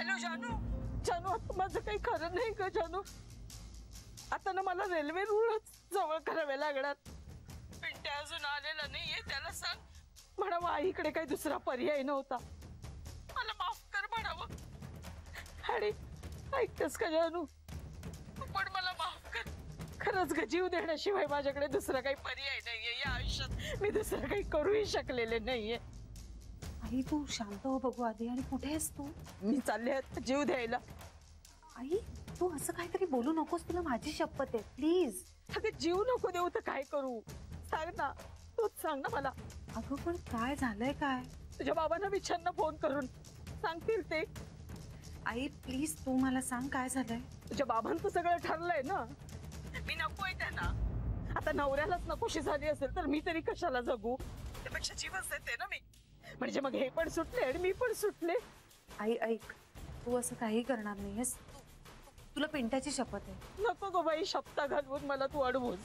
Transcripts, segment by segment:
Hello जानू, जानू आता माझं काही खरं नाही ग जानू. आता ना मला रेल्वे रूळच जवळ करावे लागणार. पिंट्या अजून आलेला नाहीये, त्याला सांग म्हणावं आईकडे काही दुसरा पर्याय नव्हता. मला माफ कर म्हणावं. आणि ऐकतेस का जानू, पण मला माफ कर. खरंच ग, जीव देण्याशिवाय माझ्याकडे दुसरा काही पर्याय नाहीये या आयुष्यात. मी दुसरं काही करूही शकलेले नाहीये. आई तू शांत हो बघू आधी. आणि कुठे आहेस तू? मी चालले जीव द्यायला. आई तू असं काहीतरी बोलू नकोस, तुला माझी शपथ आहे, प्लीज. अगं जीव नको देऊ तर काय करू सांग ना, तूच सांग ना मला. अगं पण काय झालंय काय? तुझ्या बाबांना विचार ना फोन करून, सांगतील ते. आई प्लीज तू मला सांग काय झालंय. तुझ्या बाबांचं सगळं ठरलंय ना. मी नकोय त्यांना. आता नवऱ्यालाच नकोशी झाली असेल तर मी तरी कशाला जगू. त्यापेक्षा जीवच देते ना मी. म्हणजे मग हे पण सुटले आणि मी पण सुटले. आई ऐक, तू असं काही करणार नाहीयेस. तुला पिंट्याची शपथ आहे. नको गो बाई, शपथा घालवून मला तू अडवूस.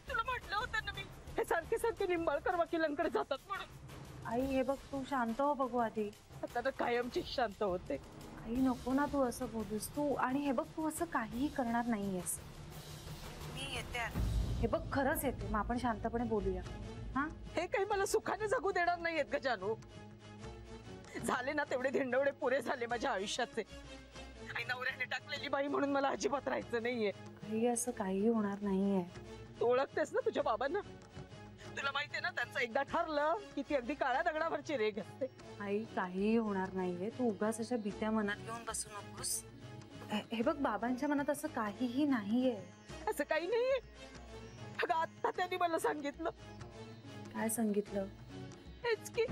तुला म्हटलं होतं ना मी, हे सारखे सारखे निंबाळकर वकिलांकडे जातात म्हणून. आई हे बघ तू शांत हो बघू आधी. आता तर कायमची शांत होते. आई नको ना तू असं बोलूस तू. आणि हे बघ तू असं काहीही करणार नाहीयेस. मी येते. हे बघ खरंच येते. मग आपण शांतपणे बोलूया. हा हे काही मला सुखाने जगू देणार नाहीयेत ग जानू. झाले ना तेवढे धिंडवडे पुरे झाले माझ्या आयुष्याचे. आई नवऱ्याने टाकलेली बाई म्हणून मला अजिबात राहायचं नाहीये. आई असं काही होणार नाहीये. तू ओळखतेस ना तुझ्या बाबांना. तुला माहितीये ना त्यांचं एकदा ठरलं की ती अगदी काळ्या दगडावरची रेघ असते. आई काहीही होणार नाहीये. तू उगाच अशा भीत्या मनात घेऊन बसू नकोस. हे बघ बाबांच्या मनात असं काहीही नाहीये. असं काही नाहीये. अगं आता त्यांनी मला सांगितलं. काय सांगितलं? हेच की